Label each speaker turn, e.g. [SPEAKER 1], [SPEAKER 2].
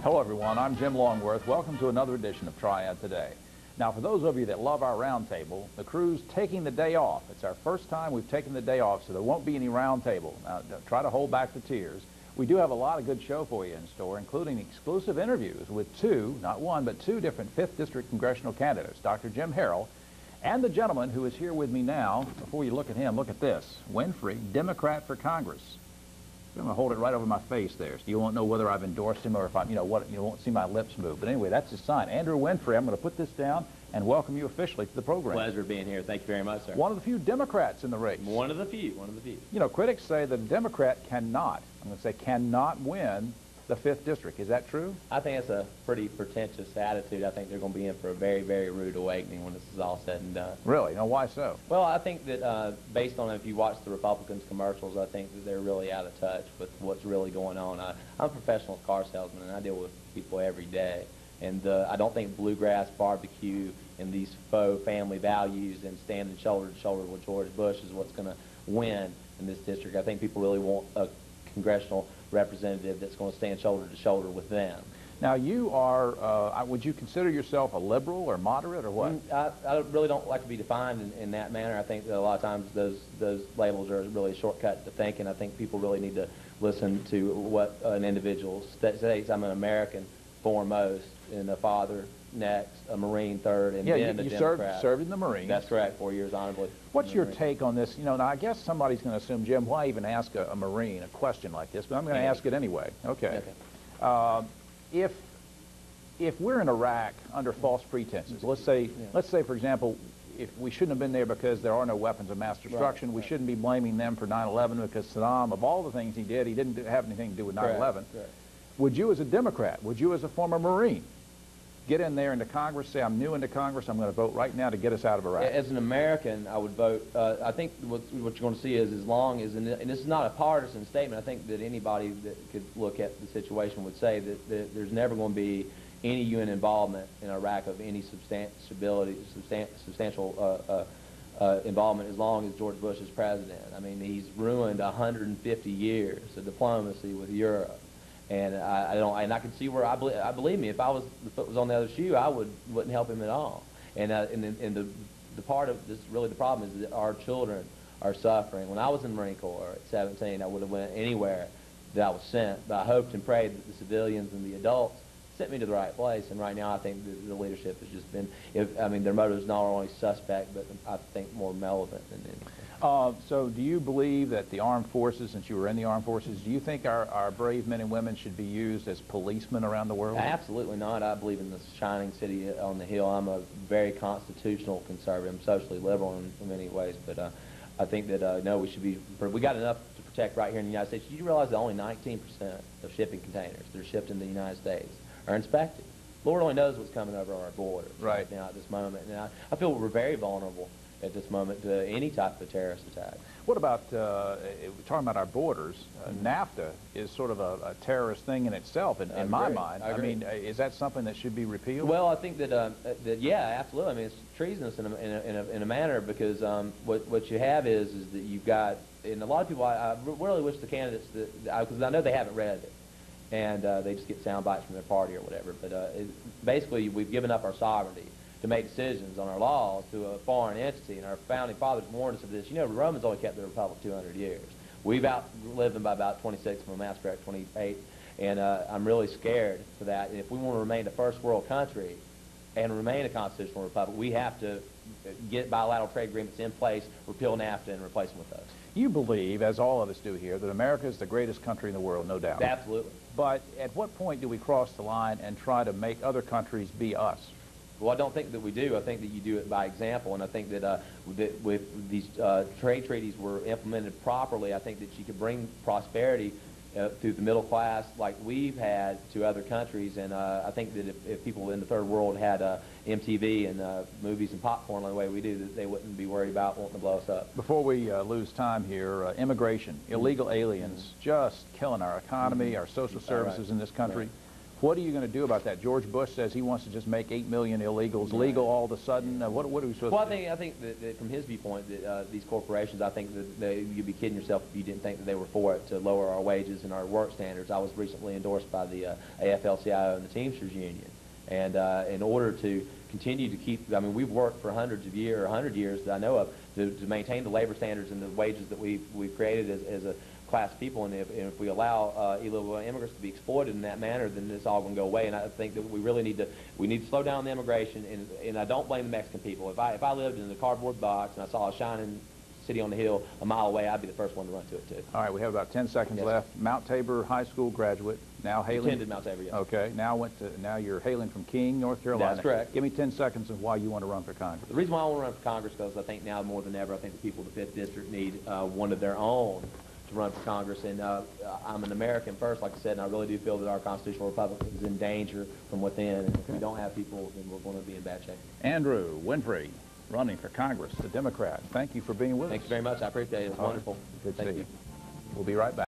[SPEAKER 1] Hello everyone, I'm Jim Longworth. Welcome to another edition of Triad Today. Now for those of you that love our roundtable, the crew's taking the day off. It's our first time we've taken the day off, so there won't be any roundtable. Now try to hold back the tears. We do have a lot of good show for you in store, including exclusive interviews with two, not one, but two different 5th District congressional candidates, Dr. Jim Harrell and the gentleman who is here with me now. Before you look at him, look at this. Winfrey, Democrat for Congress. I'm going to hold it right over my face there, so you won't know whether I've endorsed him or if I'm, you won't see my lips move. But anyway, that's his sign. Andrew Winfrey, I'm going to put this down and welcome you officially to the program.
[SPEAKER 2] Pleasure being here. Thank you very much, sir.
[SPEAKER 1] One of the few Democrats in the race.
[SPEAKER 2] One of the few. One of the few.
[SPEAKER 1] You know, critics say that a Democrat cannot, I'm going to say cannot win the 5th District. Is that true?
[SPEAKER 2] I think it's a pretty pretentious attitude. I think they're going to be in for a very, very rude awakening when this is all said and done.
[SPEAKER 1] Really? Now, why so?
[SPEAKER 2] Well, I think that based on if you watch the Republicans' commercials, I think that they're really out of touch with what's really going on. I'm a professional car salesman, and I deal with people every day. And I don't think bluegrass barbecue and these faux family values and standing shoulder to shoulder with George Bush is what's going to win in this district. I think people really want a congressional representative that's going to stand shoulder to shoulder with them.
[SPEAKER 1] Now, you are, would you consider yourself a liberal or moderate or what?
[SPEAKER 2] I really don't like to be defined in that manner. I think that a lot of times those labels are really a shortcut to thinking. I think people really need to listen to what an individual states. I'm an American foremost, and a father next, a Marine third, and then a Democrat.
[SPEAKER 1] You served in the Marines.
[SPEAKER 2] That's correct, 4 years honorably. What's
[SPEAKER 1] your take on this? You know, now I guess somebody's going to assume, Jim, why even ask a Marine a question like this? But I'm going to ask it anyway. Okay. If we're in Iraq under false pretenses, let's say, for example, if we shouldn't have been there because there are no weapons of mass destruction, we shouldn't be blaming them for 9/11 because Saddam, of all the things he didn't have anything to do with 9/11. Would you as a Democrat, would you as a former Marine, get in there into Congress, say, I'm new into Congress, I'm going to vote right now to get us out of Iraq?
[SPEAKER 2] As an American, I would vote. I think what you're going to see is as long as, and this is not a partisan statement, I think that anybody that could look at the situation would say that there's never going to be any UN involvement in Iraq of any substantial involvement as long as George Bush is president. I mean, he's ruined 150 years of diplomacy with Europe. And I can see where believe me, if the foot was on the other shoe, I wouldn't help him at all. And the part of this, really the problem is that our children are suffering. When I was in the Marine Corps at 17, I would have went anywhere that I was sent. But I hoped and prayed that the civilians and the adults sent me to the right place. And right now, I think the leadership has just been, their motives not only suspect, but I think more malevolent than anything.
[SPEAKER 1] So do you believe that the armed forces, since you were in the armed forces, do you think our brave men and women should be used as policemen around the world?
[SPEAKER 2] Absolutely not. I believe in the shining city on the hill. I'm a very constitutional conservative. I'm socially liberal in many ways, but I think that, no, we got enough to protect right here in the United States. You realize that only 19% of shipping containers that are shipped into the United States are inspected. Lord only knows what's coming over our borders right now at this moment. And I feel we're very vulnerable at this moment to any type of terrorist attack.
[SPEAKER 1] What about, talking about our borders, NAFTA is sort of a terrorist thing in itself, in my mind. I mean, is that something that should be repealed?
[SPEAKER 2] Well, I think that yeah, absolutely. I mean, it's treasonous in a manner because what you have is that you've got, and a lot of people, I really wish the candidates, because I know they haven't read it, and they just get sound bites from their party or whatever, but basically we've given up our sovereignty to make decisions on our laws to a foreign entity, and our founding fathers warned us of this. You know, the Romans only kept the Republic 200 years. We've outlived them by about 26, if my math's correct, 28, and I'm really scared for that. And if we want to remain a first world country and remain a constitutional republic, we have to get bilateral trade agreements in place, repeal NAFTA, and replace them with those.
[SPEAKER 1] You believe, as all of us do here, that America is the greatest country in the world, no doubt.
[SPEAKER 2] Absolutely.
[SPEAKER 1] But at what point do we cross the line and try to make other countries be us?
[SPEAKER 2] Well, I don't think that we do. I think that you do it by example, and I think that with these trade treaties were implemented properly, I think that you could bring prosperity through the middle class like we've had to other countries, and I think that if people in the third world had MTV and movies and popcorn the way we do, that they wouldn't be worried about wanting to blow us up.
[SPEAKER 1] Before we lose time here, immigration, illegal aliens, just killing our economy, our social services in this country. What are you going to do about that? George Bush says he wants to just make 8 million illegals legal all of a sudden. What are we supposed to do?
[SPEAKER 2] I think that from his viewpoint, that these corporations, I think that you'd be kidding yourself if you didn't think that they were for it to lower our wages and our work standards. I was recently endorsed by the AFL-CIO and the Teamsters Union, and in order to continue to keep, I mean, we've worked for hundred years that I know of to maintain the labor standards and the wages that we've created as a class of people, and if we allow illegal immigrants to be exploited in that manner, then it's all going to go away. And I think that we really need to slow down the immigration, and I don't blame the Mexican people. If I lived in a cardboard box and I saw a shining city on the hill a mile away, I'd be the first one to run to it too.
[SPEAKER 1] All right, we have about 10 seconds left. Mount Tabor High School graduate, now hailing.
[SPEAKER 2] Attended Mount Tabor, yes.
[SPEAKER 1] Okay, now you're hailing from King, North Carolina.
[SPEAKER 2] That's correct.
[SPEAKER 1] Give me 10 seconds of why you want to run for Congress.
[SPEAKER 2] The reason why I want to run for Congress is because I think now more than ever, I think the people of the 5th District need one of their own to run for Congress, and I'm an American first, like I said, and I really do feel that our constitutional republic is in danger from within, and if we don't have people, then we're going to be in bad shape.
[SPEAKER 1] Andrew Winfrey, running for Congress, the Democrat. Thank you for being with us.
[SPEAKER 2] Thank you very much. I appreciate it. It was wonderful.
[SPEAKER 1] Good to
[SPEAKER 2] Thank
[SPEAKER 1] see
[SPEAKER 2] you.
[SPEAKER 1] We'll be right back.